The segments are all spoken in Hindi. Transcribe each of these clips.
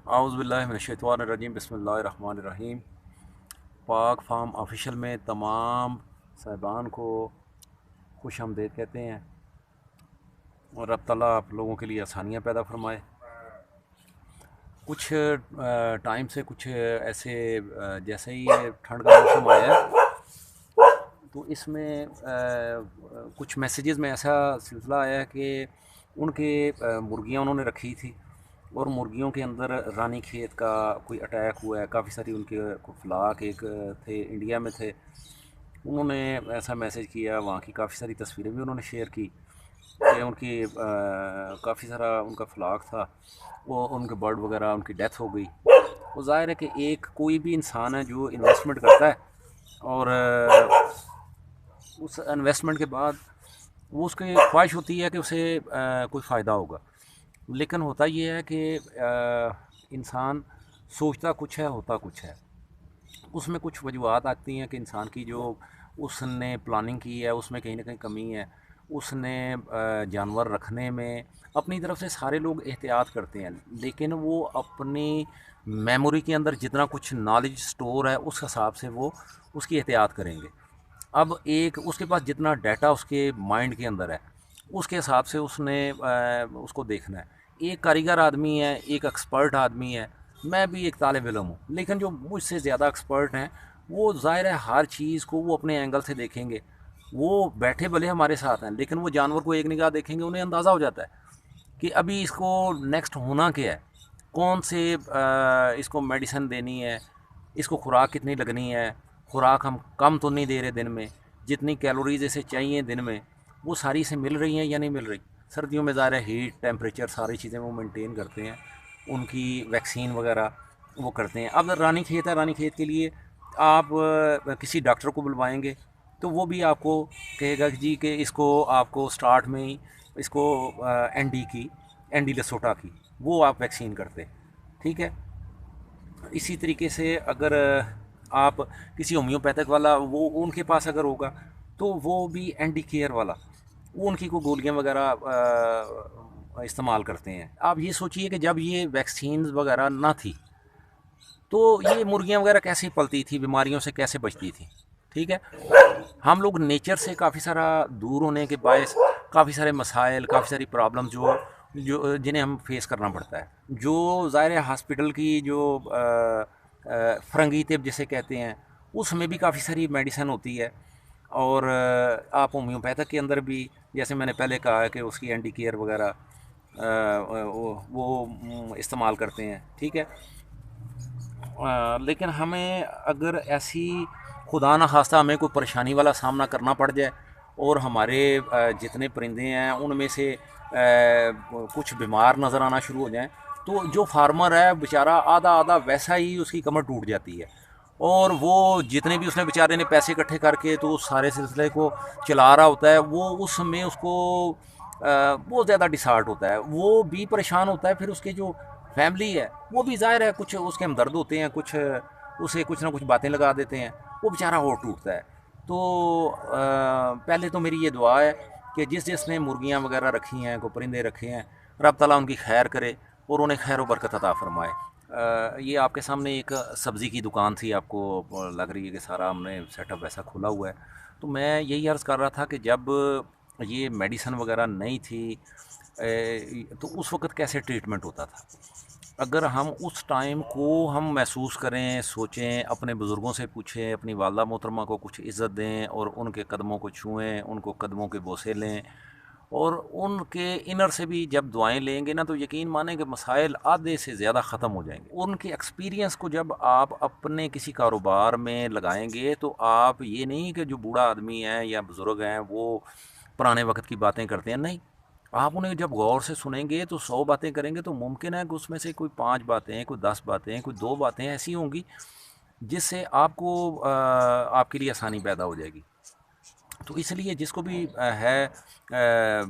औज़ुबिल्लाहिमिनश्शैतानिर्रजीम बिस्मिल्लाहिर्रहमानिर्रहीम। पाक फार्म ऑफिशियल में तमाम साहिबान को खुश आमदीद कहते हैं और रब ताला आप लोगों के लिए आसानियाँ पैदा फरमाए। कुछ टाइम से कुछ ऐसे जैसे ही ये ठंड का मौसम आया है तो इसमें कुछ मैसेजेस में ऐसा सिलसिला आया कि उनके मुर्गियाँ उन्होंने रखी थी और मुर्गियों के अंदर रानी खेत का कोई अटैक हुआ है। काफ़ी सारी उनके फ्लाक एक थे, इंडिया में थे। उन्होंने ऐसा मैसेज किया, वहाँ की काफ़ी सारी तस्वीरें भी उन्होंने शेयर की कि उनकी काफ़ी सारा उनका फ्लाक था, वो उनके बर्ड वगैरह उनकी डेथ हो गई। वो ज़ाहिर है कि एक कोई भी इंसान है जो इन्वेस्टमेंट करता है और उस इन्वेस्टमेंट के बाद वो उसकी ख्वाहिश होती है कि उसे कोई फ़ायदा होगा। लेकिन होता ये है कि इंसान सोचता कुछ है, होता कुछ है। उसमें कुछ वजूहत आती हैं कि इंसान की जो उसने प्लानिंग की है उसमें कहीं ना कहीं कमी है। उसने जानवर रखने में अपनी तरफ से सारे लोग एहतियात करते हैं, लेकिन वो अपनी मेमोरी के अंदर जितना कुछ नॉलेज स्टोर है उस हिसाब से वो उसकी एहतियात करेंगे। अब एक उसके पास जितना डाटा उसके माइंड के अंदर है उसके हिसाब से उसने उसको देखना है। एक कारीगर आदमी है, एक एक्सपर्ट आदमी है, मैं भी एक तालिब इल्म हूँ, लेकिन जो मुझसे ज़्यादा एक्सपर्ट हैं वो ज़ाहिर है हर चीज़ को वो अपने एंगल से देखेंगे। वो बैठे भले हमारे साथ हैं लेकिन वो जानवर को एक निगाह देखेंगे, उन्हें अंदाज़ा हो जाता है कि अभी इसको नेक्स्ट होना क्या है, कौन से इसको मेडिसिन देनी है, इसको खुराक कितनी लगनी है, खुराक हम कम तो नहीं दे रहे दिन में, जितनी कैलोरीज इसे चाहिए दिन में वो सारी इसे मिल रही हैं या नहीं मिल रही। सर्दियों में ज़ाहिर है हीट टेम्परेचर सारी चीज़ें वो मेंटेन करते हैं, उनकी वैक्सीन वगैरह वो करते हैं। अब रानी खेत है, रानी खेत के लिए आप किसी डॉक्टर को बुलवाएंगे तो वो भी आपको कहेगा कि जी कि इसको आपको स्टार्ट में ही इसको एनडी की, एनडी लसोटा की वो आप वैक्सीन करते, ठीक है। इसी तरीके से अगर आप किसी होम्योपैथिक वाला वो उनके पास अगर होगा तो वो भी एंटी केयर वाला वो उनकी को गोलियां वगैरह इस्तेमाल करते हैं। आप ये सोचिए कि जब ये वैक्सीन वगैरह ना थी तो ये मुर्गियां वगैरह कैसे पलती थी, बीमारियों से कैसे बचती थी, ठीक है। हम लोग नेचर से काफ़ी सारा दूर होने के बायस काफ़ी सारे मसाइल, काफ़ी सारी प्रॉब्लम जो जो जिन्हें हम फेस करना पड़ता है। जो ज़ाहिर है हॉस्पिटल की जो फरंगी तिब जिसे कहते हैं उसमें भी काफ़ी सारी मेडिसिन होती है और आप होम्योपैथिक के अंदर भी जैसे मैंने पहले कहा है कि उसकी एंटी केयर वगैरह वो इस्तेमाल करते हैं, ठीक है। लेकिन हमें अगर ऐसी खुदा न खास्ता हमें कोई परेशानी वाला सामना करना पड़ जाए और हमारे जितने परिंदे हैं उनमें से कुछ बीमार नज़र आना शुरू हो जाएं तो जो फार्मर है बेचारा आधा आधा वैसा ही उसकी कमर टूट जाती है और वो जितने भी उसने बेचारे ने पैसे इकट्ठे करके तो उस सारे सिलसिले को चला रहा होता है वो उसमें उसको बहुत ज़्यादा डिसहार्ट होता है, वो भी परेशान होता है। फिर उसके जो फैमिली है वो भी ज़ाहिर है कुछ उसके हमदर्द होते हैं, कुछ उसे कुछ ना कुछ बातें लगा देते हैं, वो बेचारा और टूटता है। तो पहले तो मेरी ये दुआ है कि जिस जिसने मुर्गियाँ वगैरह रखी हैं, को परिंदे रखे हैं, रब ताला उनकी खैर करे और उन्हें खैर व बरकत अता फरमाए। ये आपके सामने एक सब्ज़ी की दुकान थी, आपको लग रही है कि सारा हमने सेटअप वैसा खुला हुआ है। तो मैं यही अर्ज़ कर रहा था कि जब ये मेडिसिन वगैरह नहीं थी तो उस वक़्त कैसे ट्रीटमेंट होता था। अगर हम उस टाइम को हम महसूस करें, सोचें, अपने बुज़ुर्गों से पूछें, अपनी वालदा मोहतरमा को कुछ इज़्ज़त दें और उनके कदमों को छुएँ, उनको कदमों के बोसे लें और उनके इनर से भी जब दुआएं लेंगे ना तो यकीन माने कि मसाइल आधे से ज़्यादा ख़त्म हो जाएंगे। उनके एक्सपीरियंस को जब आप अपने किसी कारोबार में लगाएंगे तो आप ये नहीं कि जो बूढ़ा आदमी है या बुज़ुर्ग हैं वो पुराने वक्त की बातें करते हैं, नहीं। आप उन्हें जब गौर से सुनेंगे तो 100 बातें करेंगे तो मुमकिन है कि उसमें से कोई 5 बातें, कोई 10 बातें, कोई 2 बातें ऐसी होंगी जिससे आपको आपके लिए आसानी पैदा हो जाएगी। तो इसलिए जिसको भी है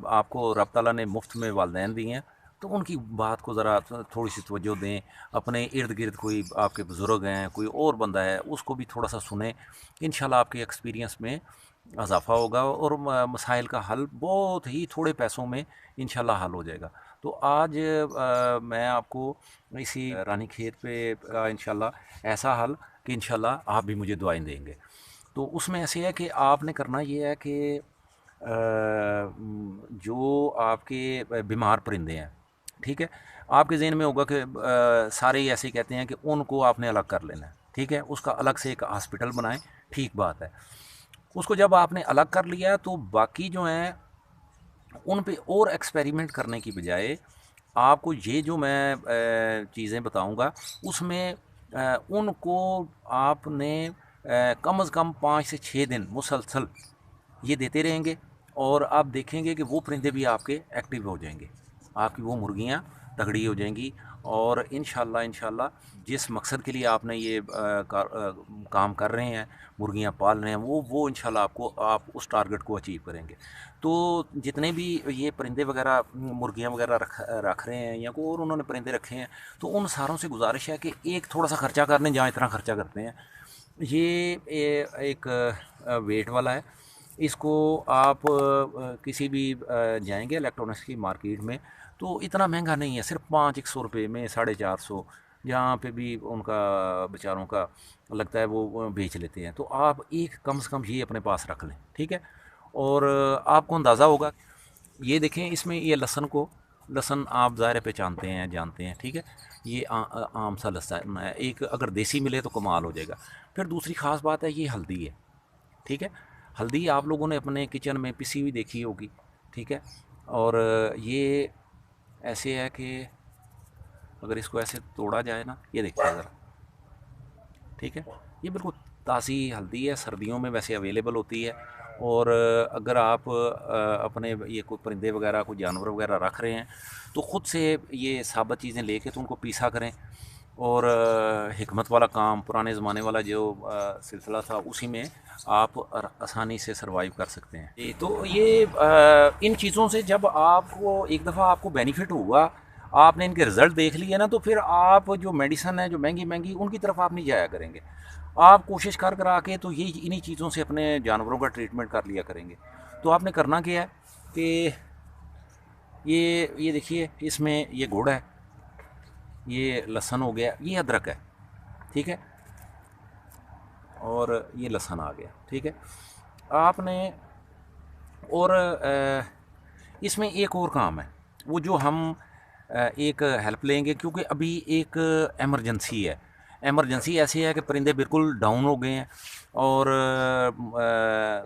आपको रब ताला ने मुफ्त में वालदैन दिए हैं, तो उनकी बात को ज़रा थोड़ी सी तवज्जो दें। अपने इर्द गिर्द कोई आपके बुज़ुर्ग हैं, कोई और बंदा है, उसको भी थोड़ा सा सुने। इंशाल्लाह आपके एक्सपीरियंस में इजाफ़ा होगा और मसाइल का हल बहुत ही थोड़े पैसों में इंशाल्लाह हल हो जाएगा। तो आज मैं आपको इसी रानी खेत पे का इंशाल्लाह ऐसा हल कि इंशाल्लाह आप भी मुझे दुआएं देंगे। तो उसमें ऐसे है कि आपने करना ये है कि जो आपके बीमार परिंदे हैं, ठीक है, आपके जहन में होगा कि सारे ही ऐसे ही कहते हैं कि उनको आपने अलग कर लेना है, ठीक है, उसका अलग से एक हॉस्पिटल बनाएं, ठीक बात है। उसको जब आपने अलग कर लिया तो बाकी जो हैं उन पे और एक्सपेरिमेंट करने की बजाय आपको ये जो मैं चीज़ें बताऊंगा उसमें उनको आपने कम से कम 5 से 6 दिन मुसलसल ये देते रहेंगे और आप देखेंगे कि वो परिंदे भी आपके एक्टिव हो जाएंगे, आपकी वो मुर्गियाँ तगड़ी हो जाएंगी। और इंशाल्लाह जिस मकसद के लिए आपने ये काम कर रहे हैं, मुर्गियाँ पाल रहे हैं, वो इंशाल्लाह आपको आप उस टारगेट को अचीव करेंगे। तो जितने भी ये परिंदे वगैरह मुर्गियाँ वगैरह रख रहे हैं या कोई और उन्होंने परिंदे रखे हैं, तो उन सारों से गुजारिश है कि एक थोड़ा सा खर्चा करने जहाँ इतना खर्चा करते हैं। एक वेट वाला है, इसको आप किसी भी जाएंगे इलेक्ट्रॉनिक्स की मार्केट में तो इतना महंगा नहीं है, सिर्फ 500 रुपये में 450, जहाँ पे भी उनका बेचारों का लगता है वो बेच लेते हैं। तो आप एक कम से कम ये अपने पास रख लें, ठीक है। और आपको अंदाज़ा होगा, ये देखें इसमें ये लहसुन आप ज़ाहिर पहचानते हैं, जानते हैं, ठीक है। ये आम सा लहसुन है, एक अगर देसी मिले तो कमाल हो जाएगा। फिर दूसरी ख़ास बात है, ये हल्दी है, ठीक है। हल्दी आप लोगों ने अपने किचन में पिसी हुई देखी होगी, ठीक है। और ये ऐसे है कि अगर इसको ऐसे तोड़ा जाए ना, ये देखिए ज़रा, ठीक है, ये बिल्कुल ताज़ी हल्दी है, सर्दियों में वैसे अवेलेबल होती है। और अगर आप अपने ये कोई परिंदे वगैरह कोई जानवर वगैरह रख रहे हैं तो ख़ुद से ये साबुत चीज़ें लेके तो उनको पीसा करें। और हिकमत वाला काम पुराने ज़माने वाला जो सिलसिला था उसी में आप आसानी से सरवाइव कर सकते हैं। तो ये इन चीज़ों से जब आपको एक दफ़ा आपको बेनिफिट हुआ, आपने इनके रिज़ल्ट देख लिए ना, तो फिर आप जो मेडिसन है जो महंगी महंगी उनकी तरफ आप नहीं जाया करेंगे। आप कोशिश कर करा के तो ये इन्हीं चीज़ों से अपने जानवरों का ट्रीटमेंट कर लिया करेंगे। तो आपने करना क्या है कि ये देखिए, इसमें ये गुड़ है, ये लहसुन हो गया, ये अदरक है, ठीक है, और ये लहसुन आ गया, ठीक है। आपने और इसमें एक और काम है, वो जो हम एक हेल्प लेंगे, क्योंकि अभी एक एमरजेंसी है। एमरजेंसी ऐसी है कि परिंदे बिल्कुल डाउन हो गए हैं और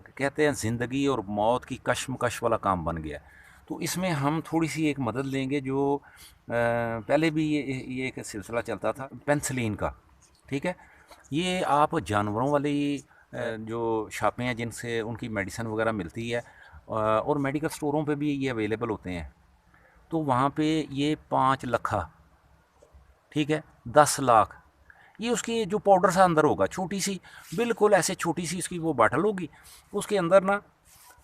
कहते हैं ज़िंदगी और मौत की कशमकश वाला काम बन गया है। तो इसमें हम थोड़ी सी एक मदद लेंगे, जो पहले भी ये एक सिलसिला चलता था पेंसिलिन का, ठीक है। ये आप जानवरों वाली जो शॉपें हैं जिनसे उनकी मेडिसिन वगैरह मिलती है और मेडिकल स्टोरों पे भी ये अवेलेबल होते हैं, तो वहाँ पे ये 5 लखा, ठीक है, 10 लाख, ये उसकी जो पाउडर सा अंदर होगा, छोटी सी, बिल्कुल ऐसे छोटी सी इसकी वो बाटल होगी, उसके अंदर ना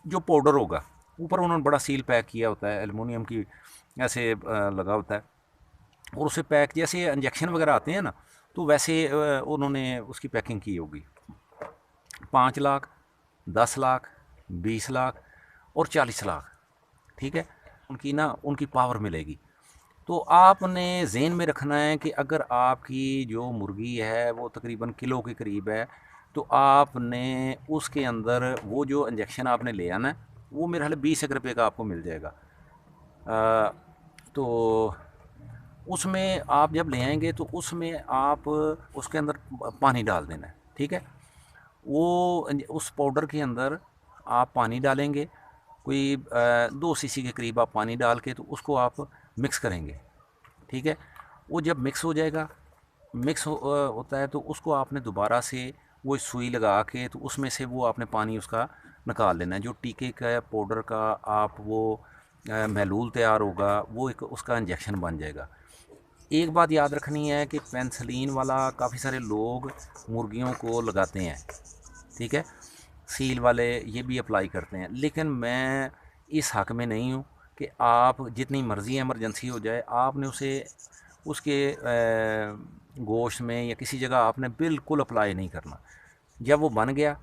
जो पाउडर होगा, ऊपर उन्होंने बड़ा सील पैक किया होता है, एलुमिनियम की ऐसे लगा होता है, और उसे पैक जैसे इंजेक्शन वगैरह आते हैं ना, तो वैसे उन्होंने उसकी पैकिंग की होगी। 5 लाख, 10 लाख, 20 लाख और 40 लाख, ठीक है, उनकी पावर मिलेगी। तो आपने ज़हन में रखना है कि अगर आपकी जो मुर्गी है वो तकरीबन किलो के करीब है, तो आपने उसके अंदर वो जो इंजेक्शन आपने ले आना है, वो मेरे ख्याल 20 रुपये का आपको मिल जाएगा। तो उसमें आप जब ले आएंगे तो उसमें आप उसके अंदर पानी डाल देना है, ठीक है। वो उस पाउडर के अंदर आप पानी डालेंगे, कोई 2 सीसी के करीब आप पानी डाल के तो उसको आप मिक्स करेंगे, ठीक है। वो जब मिक्स हो जाएगा, होता है, तो उसको आपने दोबारा से वो सुई लगा के तो उसमें से वो आपने पानी उसका निकाल लेना है। जो टीके का पाउडर का आप वो महलूल तैयार होगा, वो एक उसका इंजेक्शन बन जाएगा। एक बात याद रखनी है कि पेंसिलिन वाला काफ़ी सारे लोग मुर्गियों को लगाते हैं, ठीक है, सील वाले ये भी अप्लाई करते हैं, लेकिन मैं इस हक़ में नहीं हूँ कि आप जितनी मर्ज़ी इमरजेंसी हो जाए, आपने उसे उसके गोश्त में या किसी जगह आपने बिल्कुल अप्लाई नहीं करना। जब वो बन गया,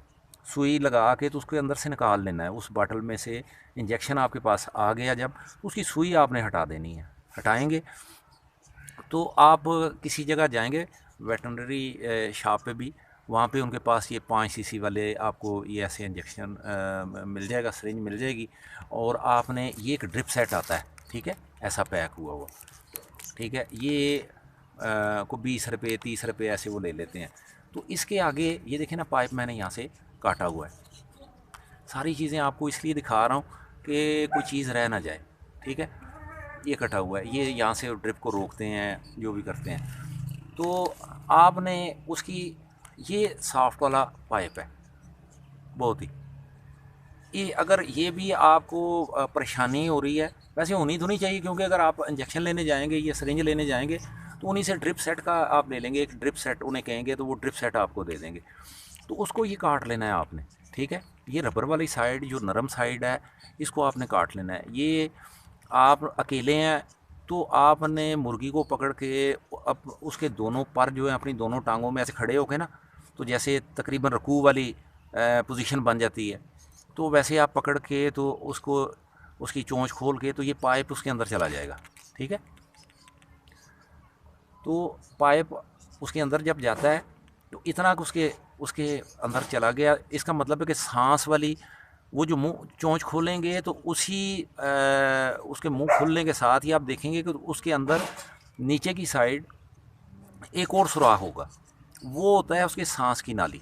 सुई लगा के तो उसके अंदर से निकाल लेना है, उस बॉटल में से इंजेक्शन आपके पास आ गया जब, उसकी सुई आपने हटा देनी है। हटाएंगे तो आप किसी जगह जाएंगे वेटरनरी शॉप पे भी, वहाँ पे उनके पास ये 5 सीसी वाले आपको ये ऐसे इंजेक्शन मिल जाएगा, सिरिंज मिल जाएगी। और आपने ये एक ड्रिप सेट आता है, ठीक है, ऐसा पैक हुआ हुआ, ठीक है, ये को 20 रुपये 30 रुपये ऐसे वो ले लेते हैं। तो इसके आगे ये देखें ना, पाइप मैंने यहाँ से काटा हुआ है। सारी चीज़ें आपको इसलिए दिखा रहा हूँ कि कोई चीज़ रह ना जाए, ठीक है। ये कटा हुआ है, ये यहाँ से ड्रिप को रोकते हैं, जो भी करते हैं। तो आपने उसकी, ये सॉफ्ट वाला पाइप है बहुत ही, ये अगर ये भी आपको परेशानी हो रही है, वैसे होनी तो नहीं चाहिए, क्योंकि अगर आप इंजेक्शन लेने जाएंगे या सिरिंज लेने जाएंगे तो उन्हीं से ड्रिप सेट का आप ले लेंगे, एक ड्रिप सेट उन्हें कहेंगे तो वो ड्रिप सेट आपको दे देंगे। तो उसको ये काट लेना है आपने, ठीक है। ये रबर वाली साइड जो नरम साइड है, इसको आपने काट लेना है। ये आप अकेले हैं तो आपने मुर्गी को पकड़ के अब उसके दोनों पर जो है अपनी दोनों टांगों में ऐसे खड़े होके ना, तो जैसे तकरीबन रकू वाली पोजीशन बन जाती है, तो वैसे आप पकड़ के तो उसको, उसकी चोंच खोल के तो ये पाइप उसके अंदर चला जाएगा, ठीक है। तो पाइप उसके अंदर जब जाता है तो इतना उसके उसके अंदर चला गया, इसका मतलब है कि सांस वाली वो जो मुंह चोंच खोलेंगे तो उसके मुंह खुलने के साथ ही आप देखेंगे कि उसके अंदर नीचे की साइड एक और सुराख होगा, वो होता है उसके सांस की नाली।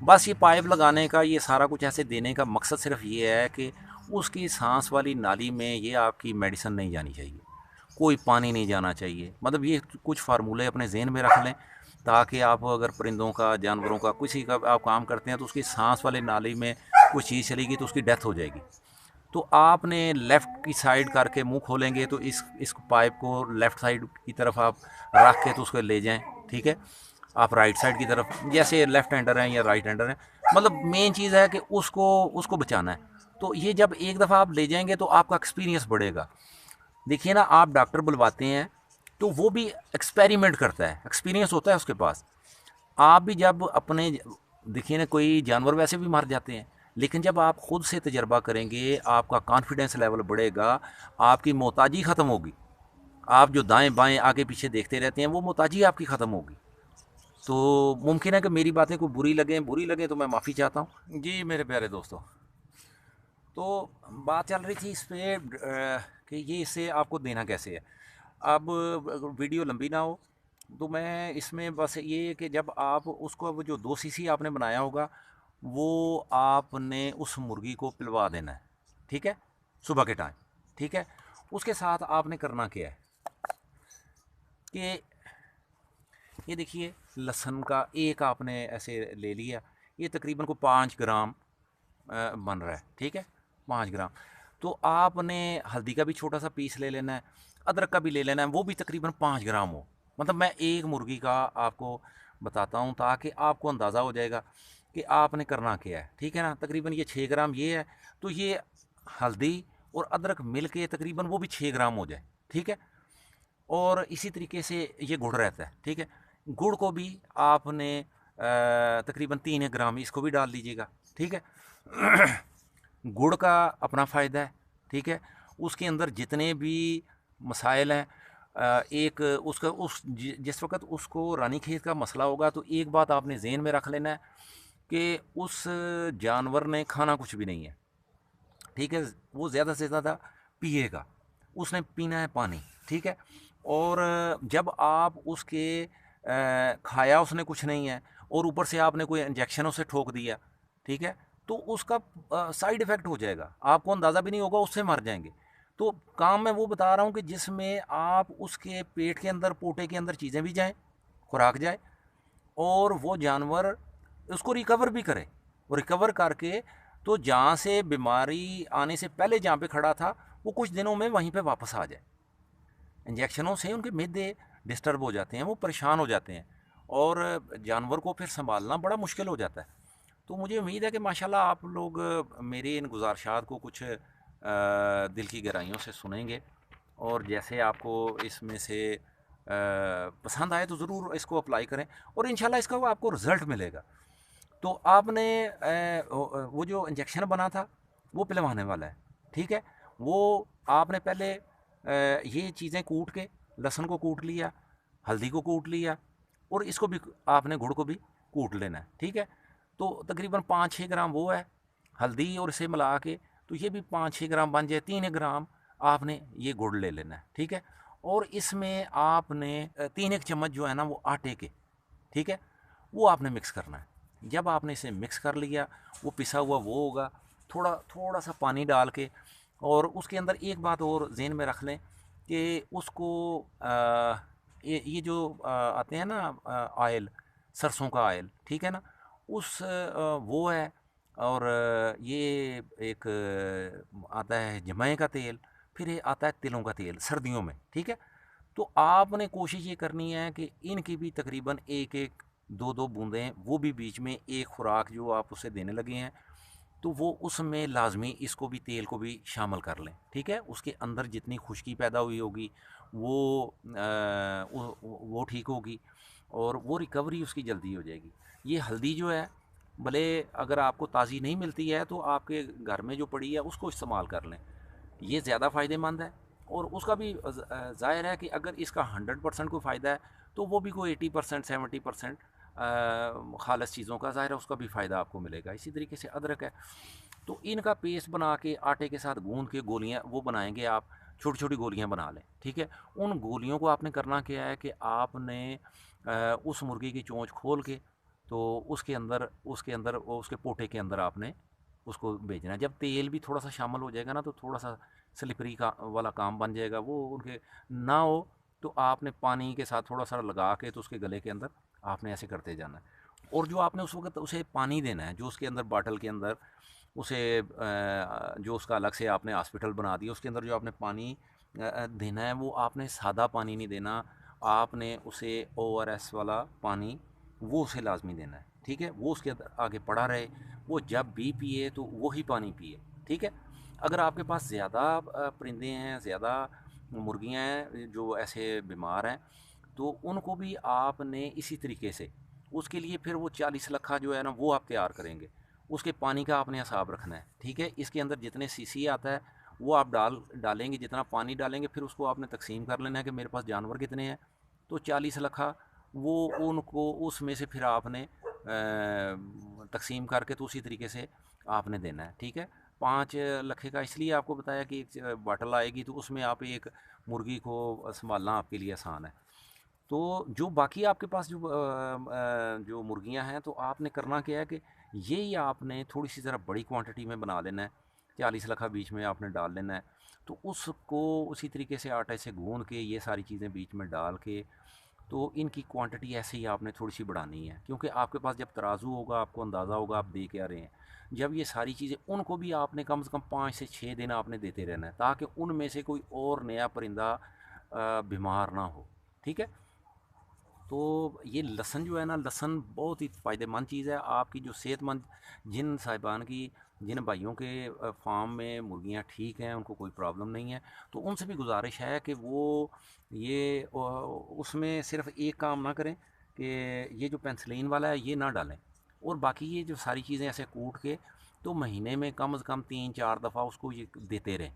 बस ये पाइप लगाने का, ये सारा कुछ ऐसे देने का मकसद सिर्फ ये है कि उसकी सांस वाली नाली में ये आपकी मेडिसिन नहीं जानी चाहिए, कोई पानी नहीं जाना चाहिए। मतलब ये कुछ फार्मूले अपने जहन में रख लें, ताकि आप अगर परिंदों का, जानवरों का, किसी का आप काम करते हैं तो उसकी सांस वाली नाली में कुछ चीज़ चलेगी तो उसकी डेथ हो जाएगी। तो आपने लेफ़्ट की साइड करके मुंह खोलेंगे तो इस पाइप को लेफ़्ट साइड की तरफ आप रख के तो उसको ले जाएं, ठीक है। आप राइट साइड की तरफ, जैसे लेफ़्ट हैंडर हैं या राइट हैंडर हैं, मतलब मेन चीज़ है कि उसको उसको बचाना है। तो ये जब एक दफ़ा आप ले जाएंगे तो आपका एक्सपीरियंस बढ़ेगा। देखिए ना, आप डॉक्टर बुलवाते हैं तो वो भी एक्सपेरिमेंट करता है, एक्सपीरियंस होता है उसके पास। आप भी जब अपने, देखिए ना, कोई जानवर वैसे भी मर जाते हैं, लेकिन जब आप खुद से तजर्बा करेंगे आपका कॉन्फिडेंस लेवल बढ़ेगा, आपकी मोहताजी ख़त्म होगी। आप जो दाएं बाएं आगे पीछे देखते रहते हैं वो मोहताजी आपकी ख़त्म होगी। तो मुमकिन है कि मेरी बातें कोई बुरी लगें तो मैं माफ़ी चाहता हूँ जी मेरे प्यारे दोस्तों। तो बात चल रही थी इस पर कि ये इससे आपको देना कैसे है। अब वीडियो लंबी ना हो तो मैं इसमें बस ये कि जब आप उसको, अब जो 2 सीसी आपने बनाया होगा वो आपने उस मुर्गी को पिलवा देना है, ठीक है, सुबह के टाइम, ठीक है। उसके साथ आपने करना क्या है कि ये देखिए, लहसुन का एक आपने ऐसे ले लिया, ये तकरीबन को 5 ग्राम बन रहा है, ठीक है, 5 ग्राम। तो आपने हल्दी का भी छोटा सा पीस ले लेना है, अदरक का भी ले लेना है, वो भी तकरीबन 5 ग्राम हो। मतलब मैं एक मुर्गी का आपको बताता हूँ ताकि आपको अंदाज़ा हो जाएगा कि आपने करना क्या है, ठीक है ना। तकरीबन ये 6 ग्राम ये है, तो ये हल्दी और अदरक मिल के तकरीबन वो भी 6 ग्राम हो जाए, ठीक है। और इसी तरीके से ये गुड़ रहता है, ठीक है। गुड़ को भी आपने तकरीबन 3 ग्राम इसको भी डाल दीजिएगा, ठीक है। गुड़ का अपना फ़ायदा है, ठीक है। उसके अंदर जितने भी मसाइल हैं, एक उसका जिस वक्त उसको रानीखेत का मसला होगा तो एक बात आपने जहन में रख लेना है कि उस जानवर ने खाना कुछ भी नहीं है, ठीक है। वो ज़्यादा से ज़्यादा पिएगा, उसने पीना है पानी, ठीक है। और जब आप उसके खाया उसने कुछ नहीं है और ऊपर से आपने कोई इंजेक्शन उसे ठोक दिया, ठीक है, तो उसका साइड इफ़ेक्ट हो जाएगा, आपको अंदाज़ा भी नहीं होगा, उससे मर जाएंगे। तो काम मैं वो बता रहा हूँ कि जिसमें आप उसके पेट के अंदर, पोटे के अंदर चीज़ें भी जाएँ, खुराक जाए, और वो जानवर उसको रिकवर भी करे, और रिकवर करके तो जहाँ से बीमारी आने से पहले जहाँ पे खड़ा था वो कुछ दिनों में वहीं पे वापस आ जाए। इंजेक्शनों से उनके मिडे डिस्टर्ब हो जाते हैं, वो परेशान हो जाते हैं, और जानवर को फिर संभालना बड़ा मुश्किल हो जाता है। तो मुझे उम्मीद है कि माशाल्लाह आप लोग मेरी इन गुजारिशात को कुछ दिल की गहराइयों से सुनेंगे, और जैसे आपको इसमें से पसंद आए तो ज़रूर इसको अप्लाई करें, और इंशाल्लाह इसका वो आपको रिज़ल्ट मिलेगा। तो आपने वो जो इंजेक्शन बना था वो पिलवाने वाला है, ठीक है। वो आपने पहले ये चीज़ें कूट के, लहसुन को कूट लिया, हल्दी को कूट लिया, और इसको भी आपने, गुड़ को भी कूट लेना है, ठीक है। तो तकरीबन 5-6 ग्राम वो है हल्दी, और इसे मिला के तो ये भी 5-6 ग्राम बन जाए। 3 ग्राम आपने ये गुड़ ले लेना है, ठीक है। और इसमें आपने 3 एक चम्मच जो है ना वो आटे के, ठीक है, वो आपने मिक्स करना है। जब आपने इसे मिक्स कर लिया, वो पिसा हुआ वो होगा, थोड़ा थोड़ा सा पानी डाल के। और उसके अंदर एक बात और ज़हन में रख लें कि उसको ये जो आते हैं ना ऑयल, सरसों का ऑयल, ठीक है ना, उस वो है। और ये एक आता है जमाए का तेल, फिर ये आता है तिलों का तेल सर्दियों में, ठीक है। तो आपने कोशिश ये करनी है कि इनकी भी तकरीबन एक एक दो दो बूंदें, वो भी बीच में एक खुराक जो आप उसे देने लगे हैं, तो वो उसमें लाजमी इसको भी, तेल को भी शामिल कर लें, ठीक है। उसके अंदर जितनी खुश्की पैदा हुई होगी वो वो ठीक होगी, और वो रिकवरी उसकी जल्दी हो जाएगी। ये हल्दी जो है, भले अगर आपको ताज़ी नहीं मिलती है तो आपके घर में जो पड़ी है उसको इस्तेमाल कर लें, ये ज़्यादा फ़ायदेमंद है। और उसका भी ज़ाहिर है कि अगर इसका 100% कोई फ़ायदा है तो वो भी कोई 80% 70% खालस चीज़ों का, ज़ाहिर है उसका भी फ़ायदा आपको मिलेगा। इसी तरीके से अदरक है, तो इनका पेस्ट बना के आटे के साथ गूंद के गोलियां वो बनाएंगे आप, छोटी छोटी गोलियां बना लें, ठीक है। उन गोलियों को आपने करना क्या है कि आपने उस मुर्गी की चोंच खोल के, तो उसके अंदर उसके पोटे के अंदर आपने उसको भेजना है। जब तेल भी थोड़ा सा शामिल हो जाएगा ना, तो थोड़ा सा स्लिपरी का वाला काम बन जाएगा, वो उनके ना हो तो आपने पानी के साथ थोड़ा सा लगा के, तो उसके गले के अंदर आपने ऐसे करते जाना है। और जो आपने उस वक्त उसे पानी देना है, जो उसके अंदर बाटल के अंदर उसे जो उसका अलग से आपने हॉस्पिटल बना दिया, उसके अंदर जो आपने पानी देना है, वो आपने सादा पानी नहीं देना, आपने उसे ORS वाला पानी वो उसे लाजमी देना है, ठीक है। वो उसके अंदर आगे पड़ा रहे, वो जब भी पिए तो वही पानी पिए, ठीक है। अगर आपके पास ज़्यादा परिंदे हैं, ज़्यादा मुर्गियाँ हैं जो ऐसे बीमार हैं, तो उनको भी आपने इसी तरीके से, उसके लिए फिर वो 40 लखा जो है ना वो आप तैयार करेंगे। उसके पानी का आपने हिसाब रखना है, ठीक है। इसके अंदर जितने सीसी आता है वो आप डालेंगे, जितना पानी डालेंगे फिर उसको आपने तकसीम कर लेना है कि मेरे पास जानवर कितने हैं, तो 40 लखा वो उनको उसमें से फिर आपने तकसीम करके तो उसी तरीके से आपने देना है, ठीक है। 5 लखे का इसलिए आपको बताया कि एक बाटल आएगी तो उसमें आप एक मुर्गी को संभालना आपके लिए आसान है। तो जो बाकी आपके पास जो मुर्गियां हैं, तो आपने करना क्या है कि यही आपने थोड़ी सी ज़रा बड़ी क्वांटिटी में बना लेना है। 40 लखा बीच में आपने डाल लेना है, तो उसको उसी तरीके से आटे से गूंद के ये सारी चीज़ें बीच में डाल के, तो इनकी क्वांटिटी ऐसे ही आपने थोड़ी सी बढ़ानी है, क्योंकि आपके पास जब तराजू होगा आपको अंदाज़ा होगा आप दे क्या रहे हैं। जब ये सारी चीज़ें, उनको भी आपने कम से कम 5 से 6 दिन आपने देते रहना है, ताकि उनमें से कोई और नया परिंदा बीमार ना हो, ठीक है। तो ये लहसुन जो है ना, लहसुन बहुत ही फ़ायदेमंद चीज़ है आपकी, जो सेहतमंद, जिन साहिबान की, जिन भाइयों के फार्म में मुर्गियां ठीक हैं, उनको कोई प्रॉब्लम नहीं है, तो उनसे भी गुजारिश है कि वो ये उसमें सिर्फ एक काम ना करें कि ये जो पेंसिलिन वाला है ये ना डालें, और बाकी ये जो सारी चीज़ें ऐसे कूट के, तो महीने में कम से कम 3-4 दफ़ा उसको ये देते रहें।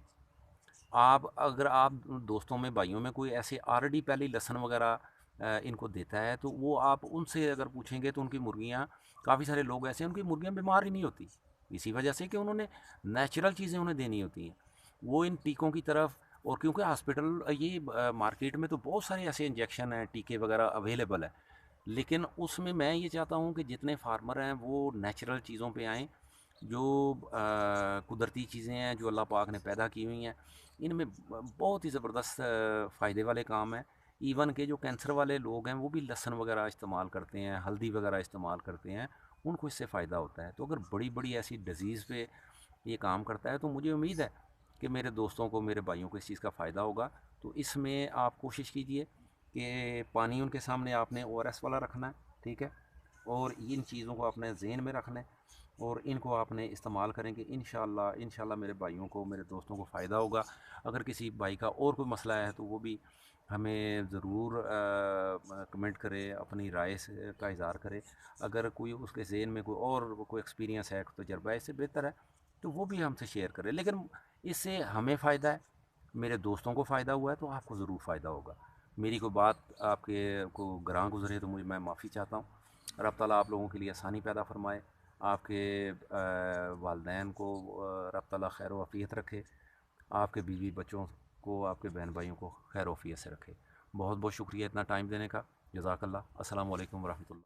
आप अगर आप दोस्तों में, भाइयों में कोई ऐसे ऑलरेडी पहले लहसुन वगैरह इनको देता है, तो वो आप उनसे अगर पूछेंगे तो उनकी मुर्गियाँ, काफ़ी सारे लोग ऐसे हैं उनकी मुर्गियाँ बीमार ही नहीं होती, इसी वजह से कि उन्होंने नेचुरल चीज़ें उन्हें देनी होती हैं। वो इन टीकों की तरफ, और क्योंकि हॉस्पिटल ये मार्केट में तो बहुत सारे ऐसे इंजेक्शन हैं, टीके वगैरह अवेलेबल है, लेकिन उसमें मैं ये चाहता हूँ कि जितने फार्मर हैं वो नेचुरल चीज़ों पे आएँ, जो कुदरती चीज़ें हैं जो अल्लाह पाक ने पैदा की हुई हैं, इनमें बहुत ही ज़बरदस्त फ़ायदे वाले काम हैं। इवन के जो कैंसर वाले लोग हैं वो भी लहसुन वगैरह इस्तेमाल करते हैं, हल्दी वगैरह इस्तेमाल करते हैं, उनको इससे फ़ायदा होता है। तो अगर बड़ी बड़ी ऐसी डिज़ीज़ पे ये काम करता है, तो मुझे उम्मीद है कि मेरे दोस्तों को, मेरे भाइयों को इस चीज़ का फ़ायदा होगा। तो इसमें आप कोशिश कीजिए कि पानी उनके सामने आपने ORS वाला रखना है, ठीक है, और इन चीज़ों को अपने ज़हन में रखना है। और इनको आपने इस्तेमाल करेंगे इंशाल्लाह मेरे भाइयों को, मेरे दोस्तों को फ़ायदा होगा। अगर किसी भाई का और कोई मसला है तो वो भी हमें ज़रूर कमेंट करे, अपनी राय से का इज़हार करे। अगर कोई उसके ज़हन में कोई एक्सपीरियंस है, कोई तजर्बा है इससे बेहतर है, तो वो भी हमसे शेयर करे। लेकिन इससे हमें फ़ायदा है, मेरे दोस्तों को फ़ायदा हुआ है, तो आपको ज़रूर फ़ायदा होगा। मेरी कोई बात आपके को ग्रां गुजरे तो मैं माफ़ी चाहता हूँ। रब ताला आप लोगों के लिए आसानी पैदा फरमाए, आपके वालदैन को रब ताला खैर वफ़ियत रखे, आपके बीवी बच्चों को, आपके बहन भाइयों को खैर वफ़ियत से रखे। बहुत बहुत शुक्रिया इतना टाइम देने का। जज़ाकल्लाह। अस्सलामु अलैकुम वरहमतुल्लाह।